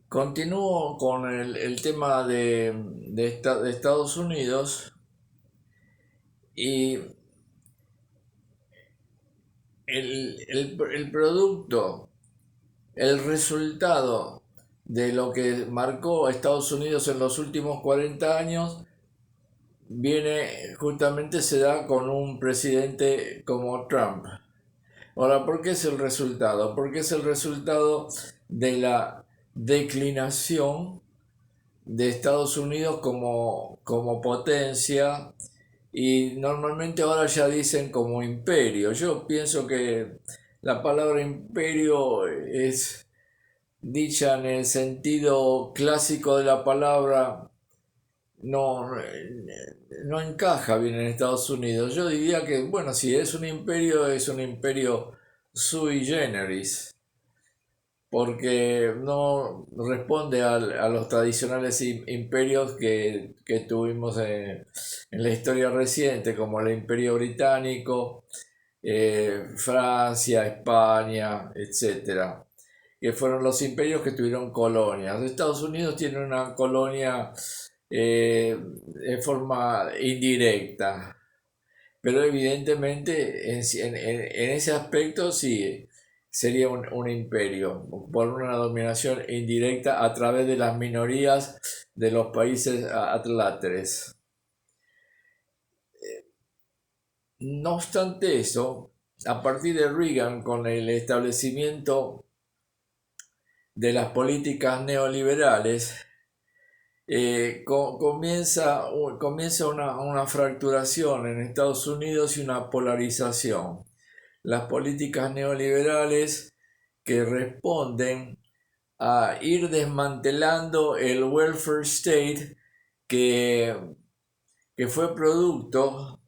Continúo con el tema de Estados Unidos y el producto, el resultado de lo que marcó a Estados Unidos en los últimos 40 años viene justamente se da con un presidente como Trump. Ahora, ¿por qué es el resultado? Porque es el resultado de la declinación de Estados Unidos como potencia, y normalmente ahora ya dicen como imperio. Yo pienso que la palabra imperio es dicha en el sentido clásico de la palabra, no, no encaja bien en Estados Unidos. Yo diría que, bueno, si es un imperio sui generis, porque no responde a los tradicionales imperios que tuvimos en la historia reciente, como el Imperio Británico, Francia, España, etcétera, que fueron los imperios que tuvieron colonias. Estados Unidos tiene una colonia de forma indirecta, pero evidentemente en ese aspecto sí sería un imperio, por una dominación indirecta a través de las minorías de los países atláteres. No obstante eso, a partir de Reagan, con el establecimiento de las políticas neoliberales, comienza una fracturación en Estados Unidos y una polarización. Las políticas neoliberales que responden a ir desmantelando el welfare state que, que fue producto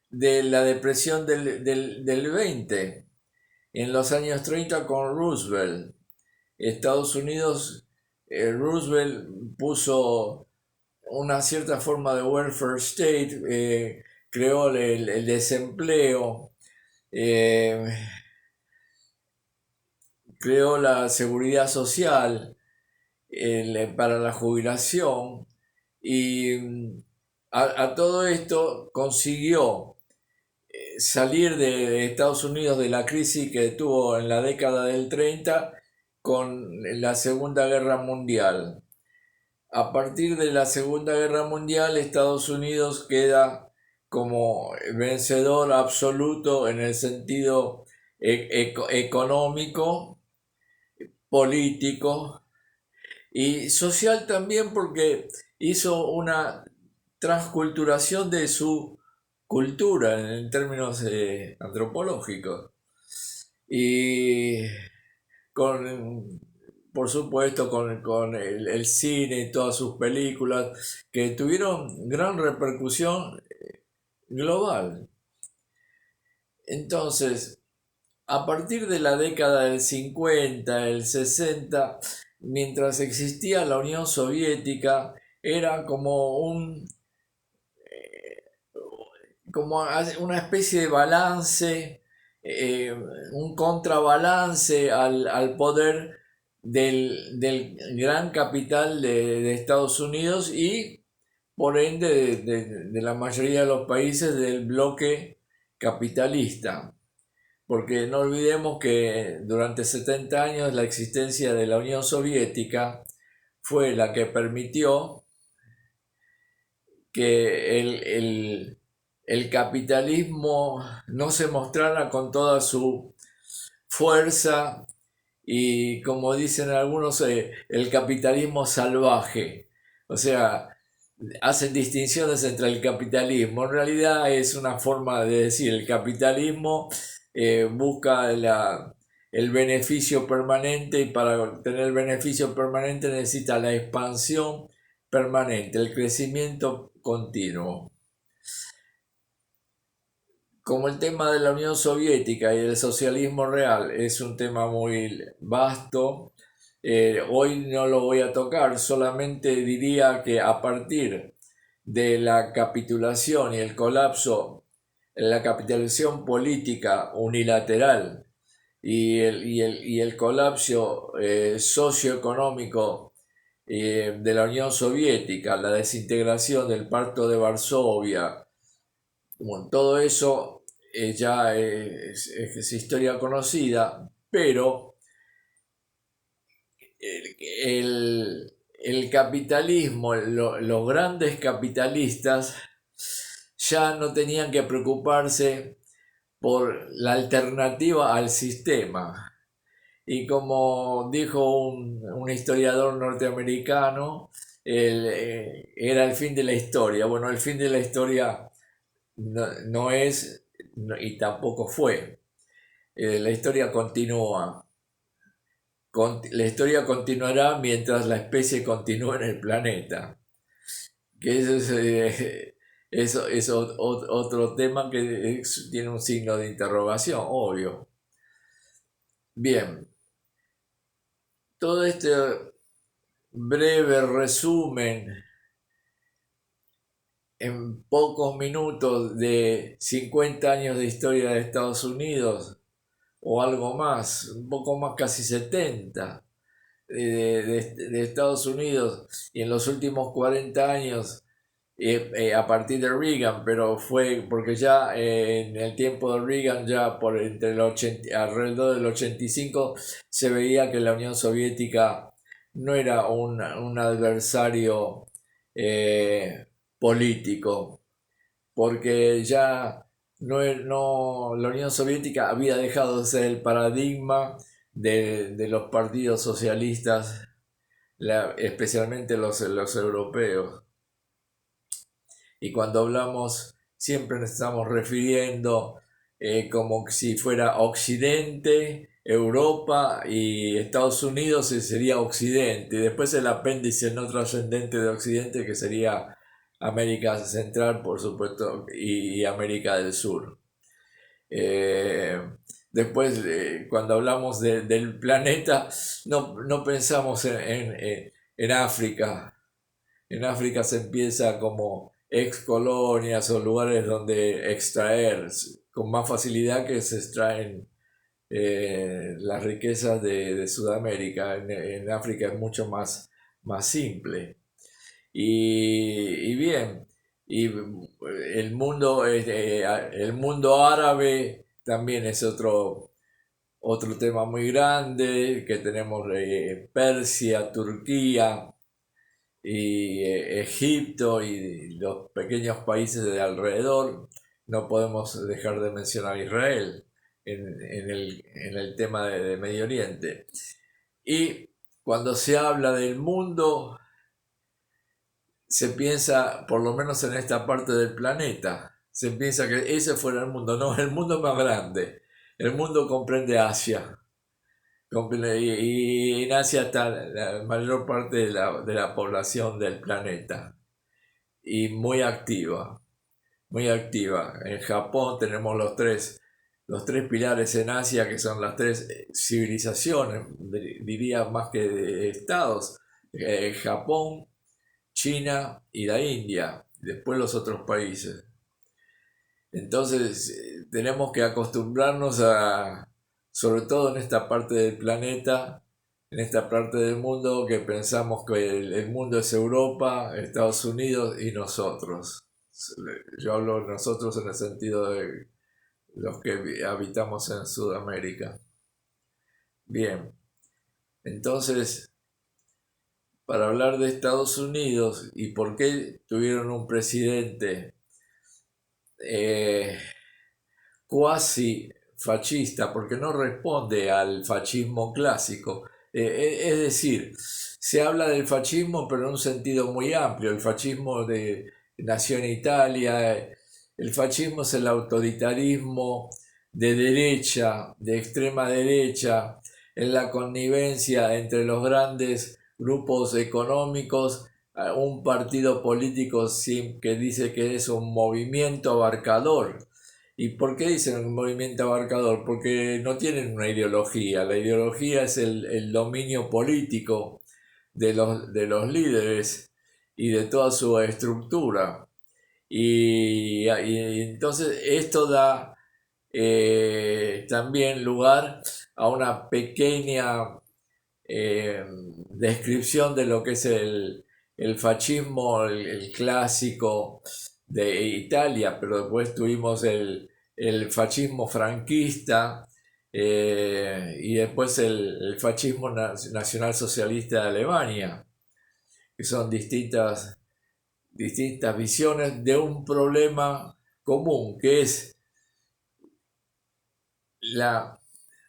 de la depresión del 20, en los años 30 con Roosevelt. Estados Unidos, Roosevelt puso una cierta forma de welfare state, creó el desempleo, eh, creó la seguridad social para la jubilación, y a todo esto consiguió salir de Estados Unidos de la crisis que tuvo en la década del 30 con la Segunda Guerra Mundial. A partir de la Segunda Guerra Mundial, Estados Unidos queda como vencedor absoluto en el sentido económico, político y social también, porque hizo una transculturación de su cultura en términos antropológicos. Y con, por supuesto, con el cine y todas sus películas que tuvieron gran repercusión global. Entonces, a partir de la década del 50, el 60, mientras existía la Unión Soviética, era como una especie de balance, eh, un contrabalance al poder del gran capital de Estados Unidos y por ende de la mayoría de los países del bloque capitalista. Porque no olvidemos que durante 70 años la existencia de la Unión Soviética fue la que permitió que el capitalismo no se mostrara con toda su fuerza y, como dicen algunos, el capitalismo salvaje. O sea, hacen distinciones entre el capitalismo. En realidad es una forma de decir, el capitalismo busca el beneficio permanente, y para tener el beneficio permanente necesita la expansión permanente, el crecimiento continuo. Como el tema de la Unión Soviética y el socialismo real es un tema muy vasto, hoy no lo voy a tocar, solamente diría que a partir de la capitulación y el colapso, la capitulación política unilateral y el colapso socioeconómico de la Unión Soviética, la desintegración del Pacto de Varsovia, bueno, todo eso ya es historia conocida, pero el capitalismo, los grandes capitalistas ya no tenían que preocuparse por la alternativa al sistema. Y como dijo un historiador norteamericano, era el fin de la historia. Bueno, el fin de la historia no es y tampoco fue. La historia continúa. La historia continuará mientras la especie continúe en el planeta. Que eso es otro tema que tiene un signo de interrogación, obvio. Bien, todo este breve resumen en pocos minutos de 50 años de historia de Estados Unidos, o algo más, un poco más, casi 70 de Estados Unidos, y en los últimos 40 años a partir de Reagan, pero fue porque ya en el tiempo de Reagan, ya por entre el 80, alrededor del 85, se veía que la Unión Soviética no era un adversario político, porque ya la Unión Soviética había dejado de ser el paradigma de los partidos socialistas, especialmente los europeos. Y cuando hablamos, siempre nos estamos refiriendo como si fuera Occidente, Europa y Estados Unidos sería Occidente. Y después el apéndice no trascendente de Occidente, que sería América Central, por supuesto, y América del Sur. Eh, Después, cuando hablamos del planeta, no pensamos en África. En África se empieza como ex colonias o lugares donde extraer con más facilidad que se extraen las riquezas de Sudamérica. En África es mucho más simple. Y bien, y el mundo árabe también es otro tema muy grande, que tenemos Persia, Turquía y Egipto y los pequeños países de alrededor. No podemos dejar de mencionar Israel en el tema de Medio Oriente. Y cuando se habla del mundo, se piensa, por lo menos en esta parte del planeta, se piensa que ese fuera el mundo. No, el mundo es más grande. El mundo comprende Asia. Y en Asia está la mayor parte de la población del planeta. Y muy activa, muy activa. En Japón tenemos los tres pilares en Asia, que son las tres civilizaciones, diría más que estados. Japón, China y la India, después los otros países. Entonces tenemos que acostumbrarnos sobre todo en esta parte del planeta, en esta parte del mundo, que pensamos que el mundo es Europa, Estados Unidos y nosotros. Yo hablo de nosotros en el sentido de los que habitamos en Sudamérica. Bien, entonces, para hablar de Estados Unidos y por qué tuvieron un presidente cuasi fascista, porque no responde al fascismo clásico. Es decir, se habla del fascismo pero en un sentido muy amplio. El fascismo nació en Italia. El fascismo es el autoritarismo de derecha, de extrema derecha, en la connivencia entre los grandes grupos económicos, un partido político que dice que es un movimiento abarcador. ¿Y por qué dicen un movimiento abarcador? Porque no tienen una ideología. La ideología es el dominio político de los líderes. y de toda su estructura. Y entonces esto da también lugar a una pequeña descripción de lo que es el fascismo, el clásico de Italia, pero después tuvimos el fascismo franquista y después el fascismo nacionalsocialista de Alemania, que son distintas visiones de un problema común, que es la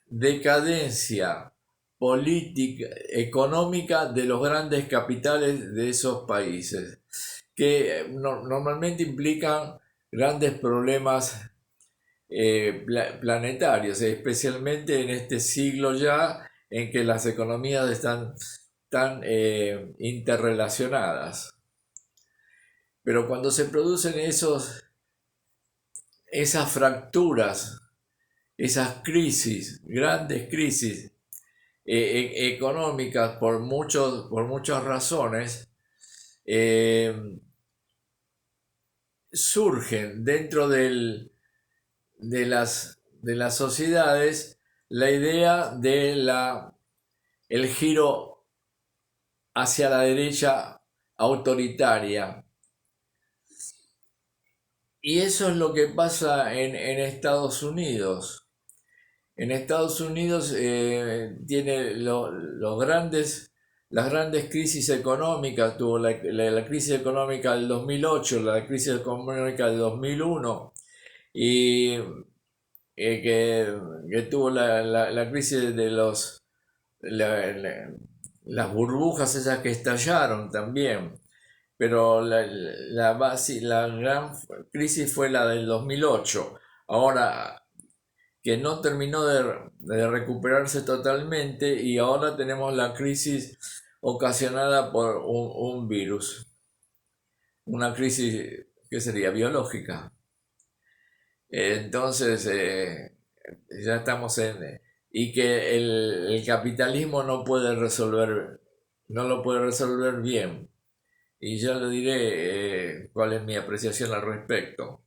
decadencia política, económica de los grandes capitales de esos países, que normalmente implican grandes problemas planetarios, especialmente en este siglo ya en que las economías están tan interrelacionadas. Pero cuando se producen esas fracturas, esas crisis, grandes crisis económicas por muchas razones, surgen dentro de las sociedades la idea de el giro hacia la derecha autoritaria. Y eso es lo que pasa en Estados Unidos. En Estados Unidos tiene las grandes crisis económicas, tuvo la crisis económica del 2008, la crisis económica del 2001 y que tuvo la crisis de las burbujas esas que estallaron también. Pero la gran crisis fue la del 2008. Ahora, que no terminó de recuperarse totalmente y ahora tenemos la crisis ocasionada por un virus, una crisis que sería biológica. Entonces, ya estamos y que el capitalismo no lo puede resolver bien. Y ya le diré cuál es mi apreciación al respecto.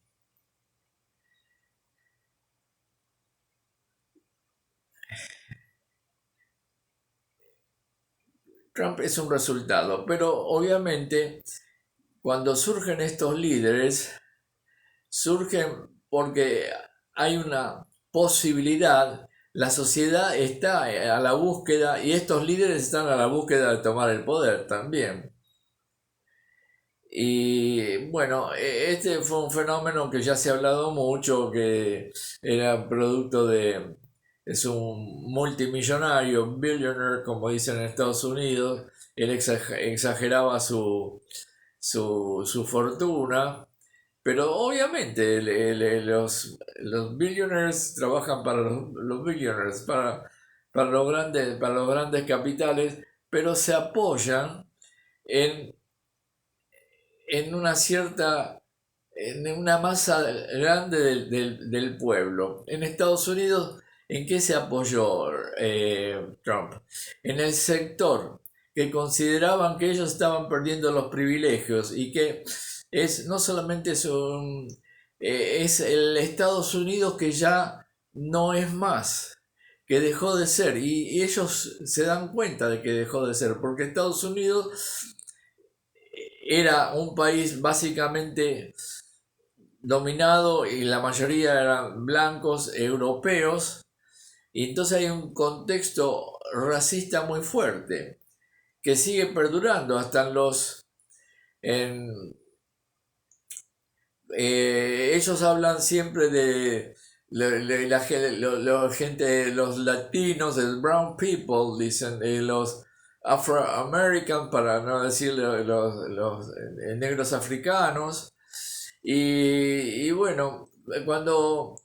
Trump es un resultado, pero obviamente cuando surgen estos líderes, surgen porque hay una posibilidad, la sociedad está a la búsqueda y estos líderes están a la búsqueda de tomar el poder también. Y bueno, este fue un fenómeno que ya se ha hablado mucho, que era producto es un multimillonario, billionaire, como dicen en Estados Unidos. Él exageraba su fortuna, pero obviamente los billionaires trabajan para los billionaires, para los grandes capitales, pero se apoyan en en una cierta, en una masa grande del pueblo. En Estados Unidos, ¿en qué se apoyó Trump? En el sector que consideraban que ellos estaban perdiendo los privilegios y que no solamente es el Estados Unidos que ya no es más, que dejó de ser, y ellos se dan cuenta de que dejó de ser, porque Estados Unidos era un país básicamente dominado y la mayoría eran blancos europeos, y entonces hay un contexto racista muy fuerte que sigue perdurando hasta en, ellos hablan siempre de la gente, los latinos, el brown people, dicen, los afroamerican, para no decir los negros africanos. Y bueno, cuando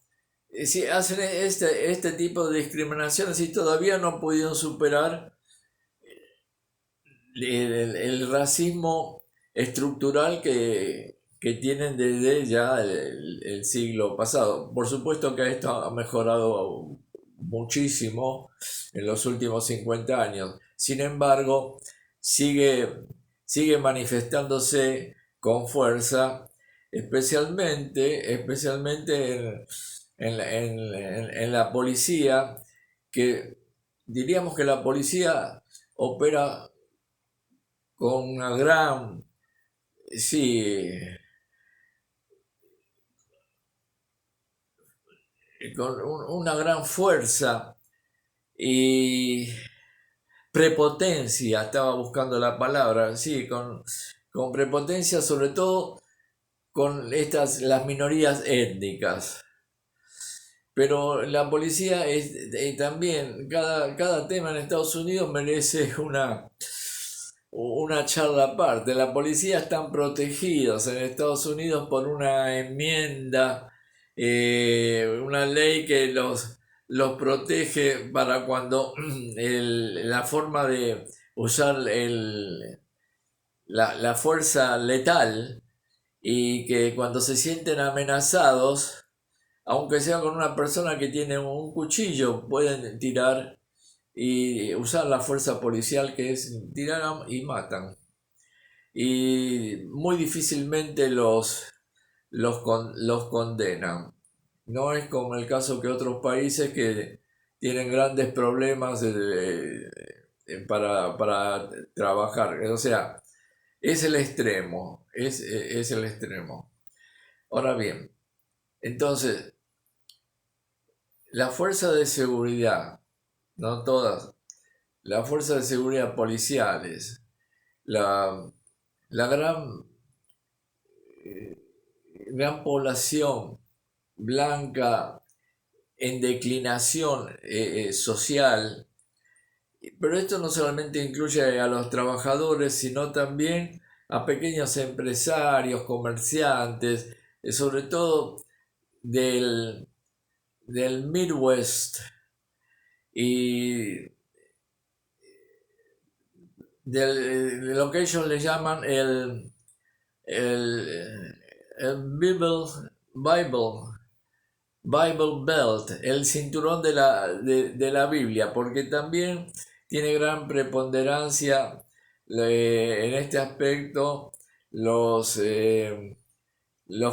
si hacen este tipo de discriminaciones y todavía no han podido superar el racismo estructural que tienen desde ya el siglo pasado. Por supuesto que esto ha mejorado muchísimo en los últimos 50 años. Sin embargo, sigue sigue manifestándose con fuerza, especialmente en la policía, que diríamos que la policía opera con una gran, sí, con una gran fuerza y prepotencia, estaba buscando la palabra, sí, con prepotencia, sobre todo con las minorías étnicas. Pero la policía es también, cada tema en Estados Unidos merece una charla aparte. La policía están protegidos en Estados Unidos por una enmienda, una ley que los protege para cuando la forma de usar la fuerza letal, y que cuando se sienten amenazados, aunque sea con una persona que tiene un cuchillo, pueden tirar y usar la fuerza policial, que es tirar y matan. Y muy difícilmente los condenan. No es como el caso que otros países que tienen grandes problemas para trabajar. O sea, es el extremo, es el extremo. Ahora bien, entonces, la fuerza de seguridad, no todas, las fuerzas de seguridad policiales, la, la gran población blanca en declinación social, pero esto no solamente incluye a los trabajadores, sino también a pequeños empresarios, comerciantes, sobre todo del, del Midwest y de lo que ellos le llaman el, el Bible Belt, el cinturón de la Biblia, porque también tiene gran preponderancia en este aspecto los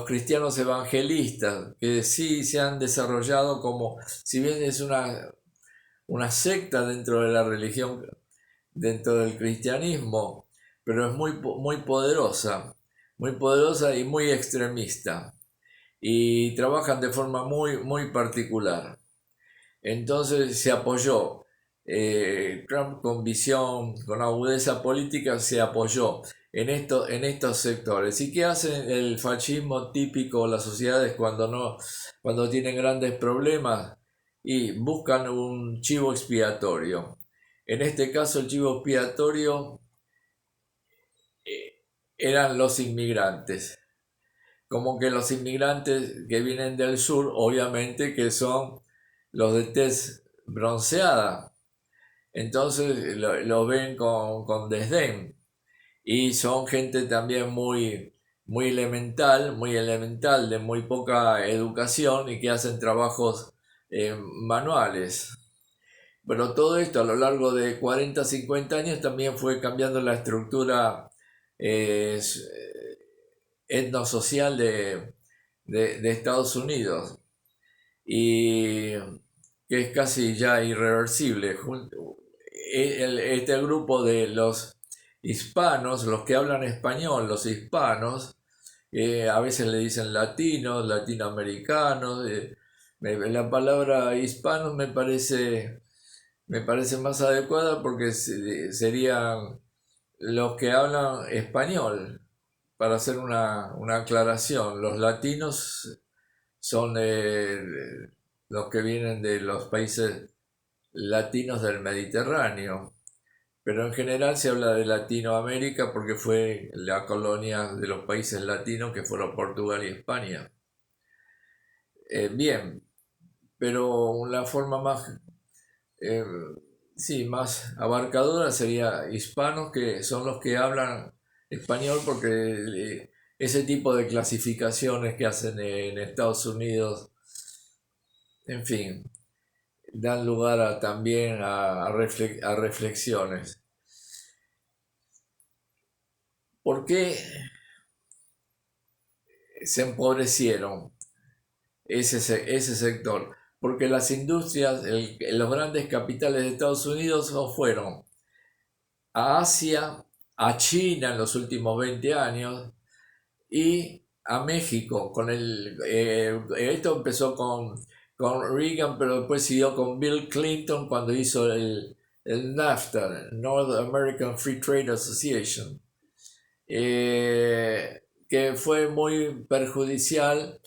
cristianos evangelistas, que sí se han desarrollado como, si bien es una secta dentro de la religión, dentro del cristianismo, pero es muy poderosa y muy extremista, y trabajan de forma muy particular. Entonces se apoyó, Trump con visión, con agudeza política, se apoyó en estos sectores. ¿Y qué hacen el fascismo típico, las sociedades cuando tienen grandes problemas? Y buscan un chivo expiatorio. En este caso el chivo expiatorio eran los inmigrantes. Como que los inmigrantes que vienen del sur, obviamente que son los de tez bronceada, entonces lo ven con desdén, y son gente también muy elemental, de muy poca educación, y que hacen trabajos manuales. Pero todo esto a lo largo de 40 50 años también fue cambiando la estructura eh, etnosocial de Estados Unidos, y que es casi ya irreversible. Este grupo de los hispanos, los que hablan español, los hispanos, a veces le dicen latinos, latinoamericanos. La palabra hispanos me parece más adecuada, porque serían los que hablan español, para hacer una aclaración. Los latinos son los que vienen de los países latinos del Mediterráneo, pero en general se habla de Latinoamérica porque fue la colonia de los países latinos, que fueron Portugal y España. Bien, pero la forma eh, sí, más abarcadora sería hispanos, que son los que hablan español, porque ese tipo de clasificaciones que hacen en Estados Unidos, en fin, dan lugar también a reflexiones. ¿Por qué se empobrecieron ese sector? Porque las industrias, los grandes capitales de Estados Unidos no fueron a Asia, a China en los últimos 20 años y a México. Esto empezó con Reagan, pero después siguió con Bill Clinton cuando hizo el NAFTA, North American Free Trade Association, que fue muy perjudicial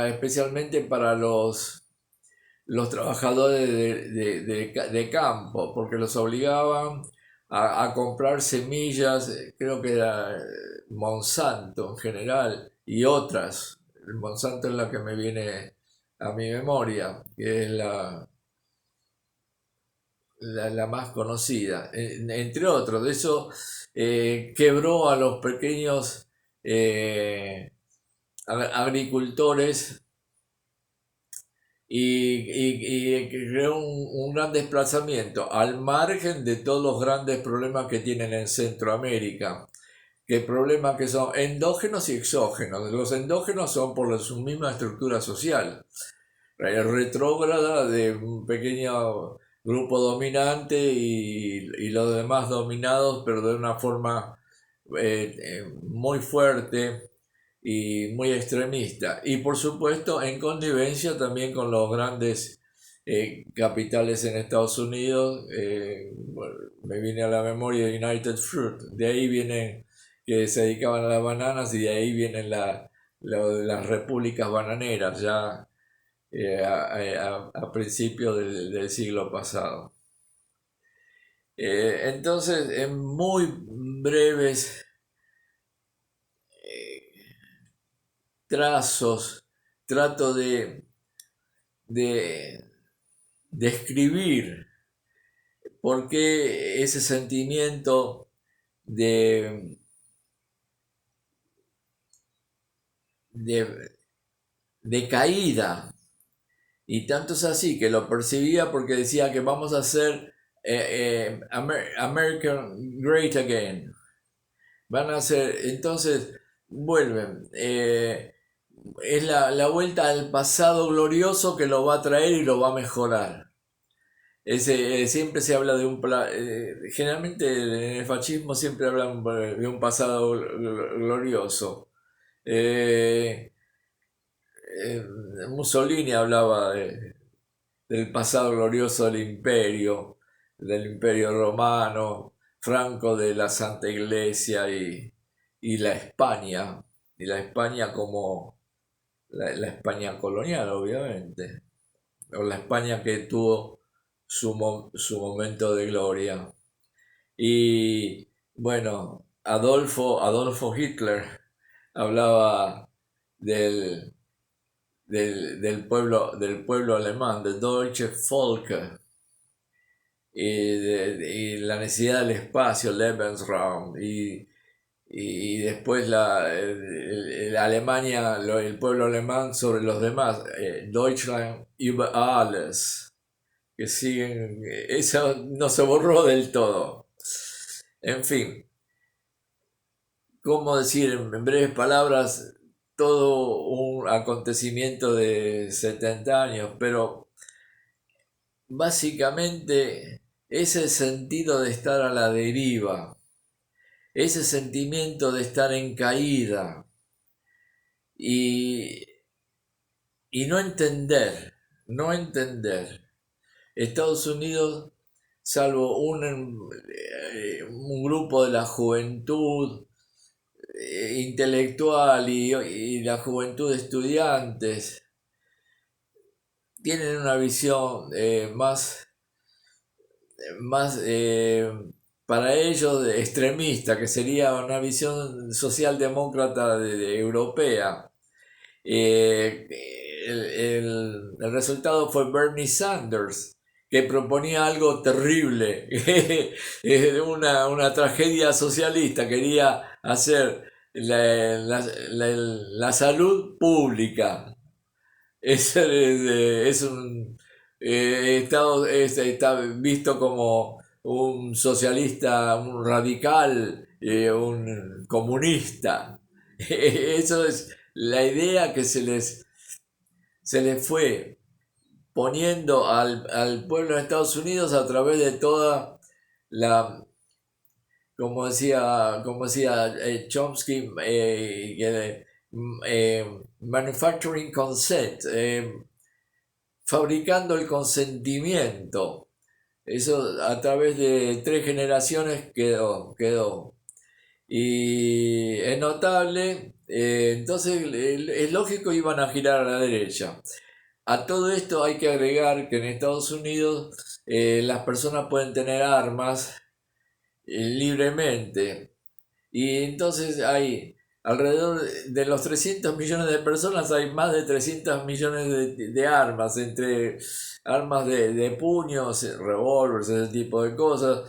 especialmente para los trabajadores de campo, porque los obligaban a comprar semillas, creo que era Monsanto en general, y otras. Monsanto es la que me viene a mi memoria, que es la más conocida, entre otros. De eso quebró a los pequeños agricultores y creó un gran desplazamiento al margen de todos los grandes problemas que tienen en Centroamérica, que problemas que son endógenos y exógenos. Los endógenos son por su misma estructura social, retrógrada de un pequeño grupo dominante y los demás dominados, pero de una forma muy fuerte y muy extremista. Y por supuesto en connivencia también con los grandes capitales en Estados Unidos. Bueno, me viene a la memoria United Fruit, de ahí vienen que se dedicaban a las bananas y de ahí vienen las repúblicas bananeras ya a principios del siglo pasado. Entonces, en muy breves trazos, trato de describir por qué ese sentimiento de, de, de caída, y tanto es así que lo percibía porque decía que vamos a hacer American Great Again. Van a hacer, entonces vuelven. Es la vuelta al pasado glorioso que lo va a traer y lo va a mejorar. Siempre se habla de generalmente en el fascismo siempre hablan de un pasado glorioso. Eh, Mussolini hablaba del pasado glorioso del imperio romano, Franco de la Santa Iglesia y la España como la España colonial, obviamente, o la España que tuvo su momento de gloria. Y bueno, Adolfo Hitler hablaba del, del pueblo alemán, del Deutsche Volk, y la necesidad del espacio, Lebensraum, y después la Alemania, el pueblo alemán sobre los demás, Deutschland über alles, que siguen, eso no se borró del todo. En fin, ¿cómo decir en breves palabras todo un acontecimiento de 70 años? Pero básicamente ese sentido de estar a la deriva, ese sentimiento de estar en caída y, y no entender. Estados Unidos, salvo un grupo de la juventud intelectual y la juventud de estudiantes, tienen una visión más para ellos extremista, que sería una visión socialdemócrata europea. Eh, el resultado fue Bernie Sanders, que proponía algo terrible, una tragedia socialista, quería hacer la salud pública. Es un está visto como un socialista, un radical un comunista. Eso es la idea que se les fue poniendo al pueblo de Estados Unidos a través de toda la, como decía Chomsky, manufacturing consent, fabricando el consentimiento. Eso a través de 3 generaciones quedó. Y es notable, entonces es lógico iban a girar a la derecha. A todo esto hay que agregar que en Estados Unidos las personas pueden tener armas libremente. Y entonces hay alrededor de los 300 millones de personas, hay más de 300 millones de armas, entre armas de puños, revólveres, ese tipo de cosas,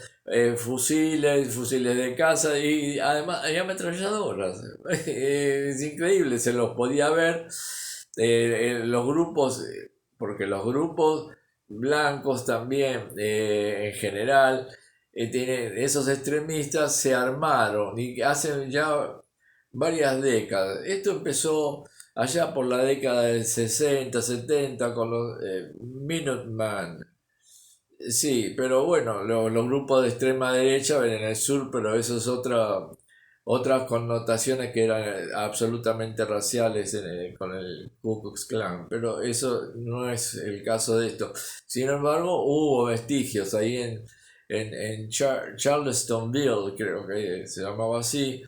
fusiles de caza y además hay ametralladoras. Es increíble, se los podía ver los grupos, porque los grupos blancos también en general esos extremistas se armaron y hace ya varias décadas. Esto empezó allá por la década del 60, 70 con los Minuteman. Sí, pero bueno, los grupos de extrema derecha ven en el sur, pero eso es otras connotaciones que eran absolutamente raciales con el Ku Klux Klan, pero eso no es el caso de esto. Sin embargo, hubo vestigios ahí en Charlestonville, creo que se llamaba así,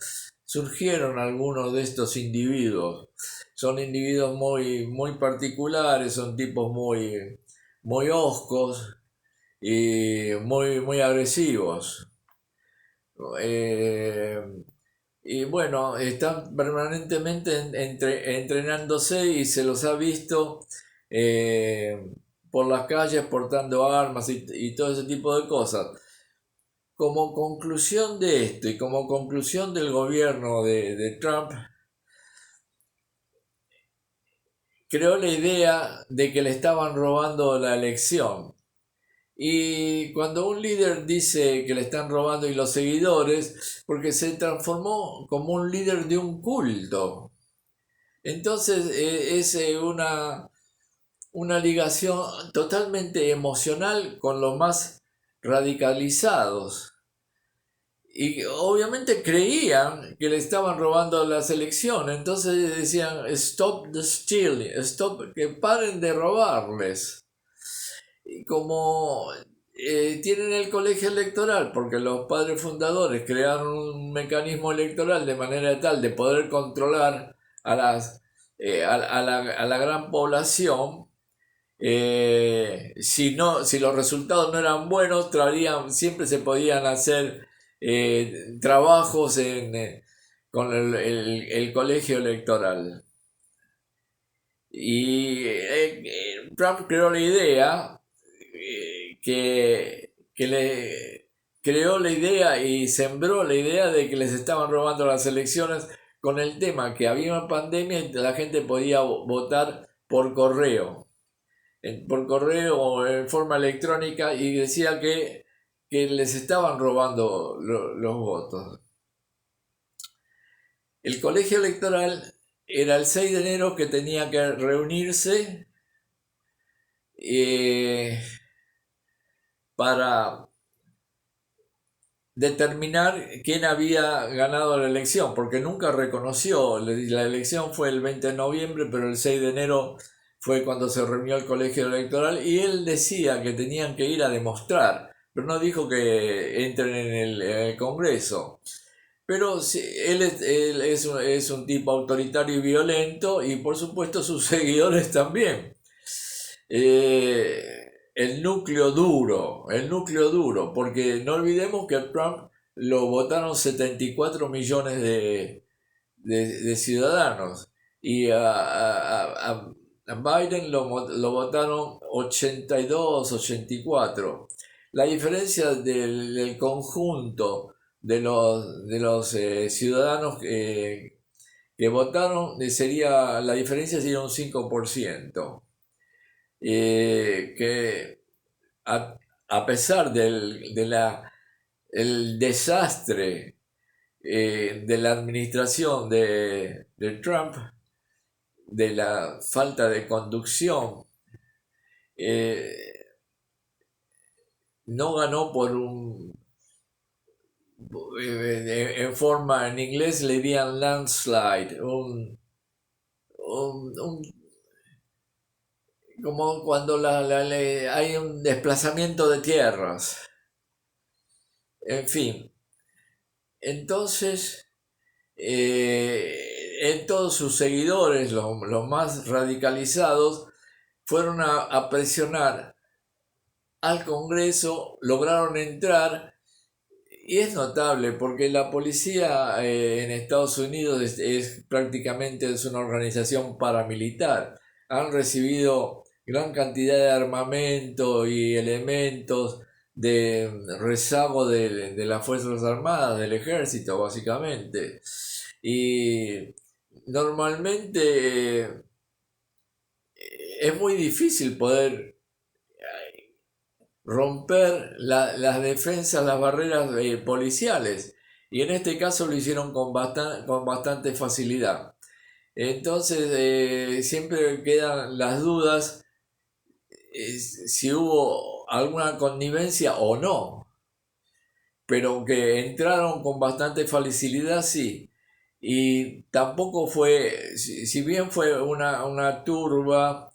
surgieron algunos de estos individuos. Son individuos muy, muy particulares, son tipos muy, muy hoscos y muy, muy agresivos. Eh, y bueno, están permanentemente entrenándose y se los ha visto eh, por las calles portando armas y todo ese tipo de cosas. Como conclusión de esto y como conclusión del gobierno de Trump, creó la idea de que le estaban robando la elección. Y cuando un líder dice que le están robando y los seguidores, porque se transformó como un líder de un culto. Entonces es una ligación totalmente emocional con los más radicalizados. Y obviamente creían que le estaban robando las elecciones, entonces decían, stop the stealing, stop, que paren de robarles. Y como tienen el colegio electoral, porque los padres fundadores crearon un mecanismo electoral de manera tal de poder controlar a la gran población, si los resultados no eran buenos, siempre se podían hacer trabajos con el colegio electoral. Y Trump creó la idea que le creó la idea y sembró la idea de que les estaban robando las elecciones con el tema que había una pandemia y la gente podía votar por correo. Por correo o en forma electrónica y decía que les estaban robando los votos. El colegio electoral era el 6 de enero que tenía que reunirse para determinar quién había ganado la elección, porque nunca reconoció, la elección fue el 20 de noviembre, pero el 6 de enero fue cuando se reunió el colegio electoral y él decía que tenían que ir a demostrar, pero no dijo que entren en el Congreso. Pero sí, él es un tipo autoritario y violento y por supuesto sus seguidores también. El núcleo duro, porque no olvidemos que a Trump lo votaron 74 millones de ciudadanos y a Biden lo votaron 82, 84. La diferencia del conjunto de los ciudadanos que votaron la diferencia sería un 5%. Que a pesar el desastre de la administración de Trump, de la falta de conducción. No ganó por en forma, en inglés le dirían landslide, un como cuando hay un desplazamiento de tierras. En fin, entonces, en todos sus seguidores, los más radicalizados, fueron a presionar al Congreso, lograron entrar, y es notable porque la policía en Estados Unidos prácticamente es una organización paramilitar. Han recibido gran cantidad de armamento y elementos de rezago de las Fuerzas Armadas, del ejército, básicamente. Y normalmente es muy difícil poder romper las defensas, las barreras policiales. Y en este caso lo hicieron con bastante facilidad. Entonces siempre quedan las dudas si hubo alguna connivencia o no. Pero que entraron con bastante facilidad, sí. Y tampoco fue, si bien fue una turba,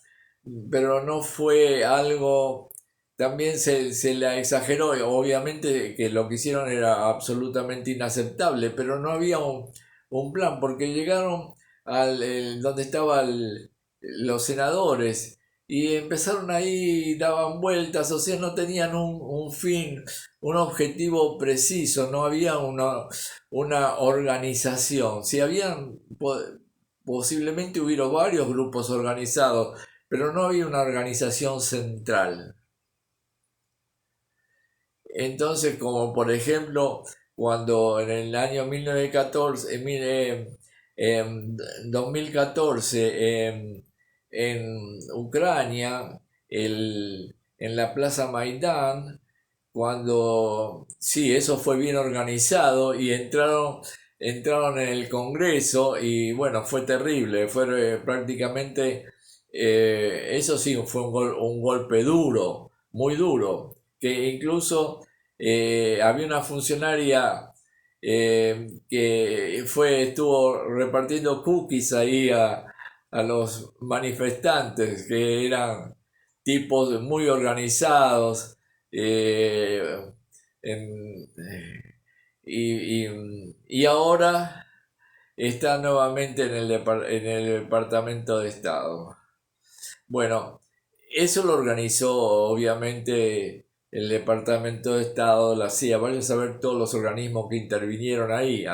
pero no fue algo, también se la exageró, obviamente que lo que hicieron era absolutamente inaceptable, pero no había un plan, porque llegaron donde estaban los senadores y empezaron ahí, daban vueltas, o sea, no tenían un fin, un objetivo preciso, no había una organización. Si habían, posiblemente hubiera varios grupos organizados, pero no había una organización central. Entonces, como por ejemplo, cuando en el año 1914, 2014, en Ucrania, en la Plaza Maidán, cuando sí, eso fue bien organizado y entraron en el Congreso y bueno, fue terrible, fue prácticamente, eso sí, fue un golpe duro, muy duro, que incluso había una funcionaria que estuvo repartiendo cookies ahí a los manifestantes, que eran tipos muy organizados, eh, en- y ahora está nuevamente en el Departamento de Estado. Bueno, eso lo organizó obviamente el Departamento de Estado, la CIA. Vaya a saber todos los organismos que intervinieron ahí.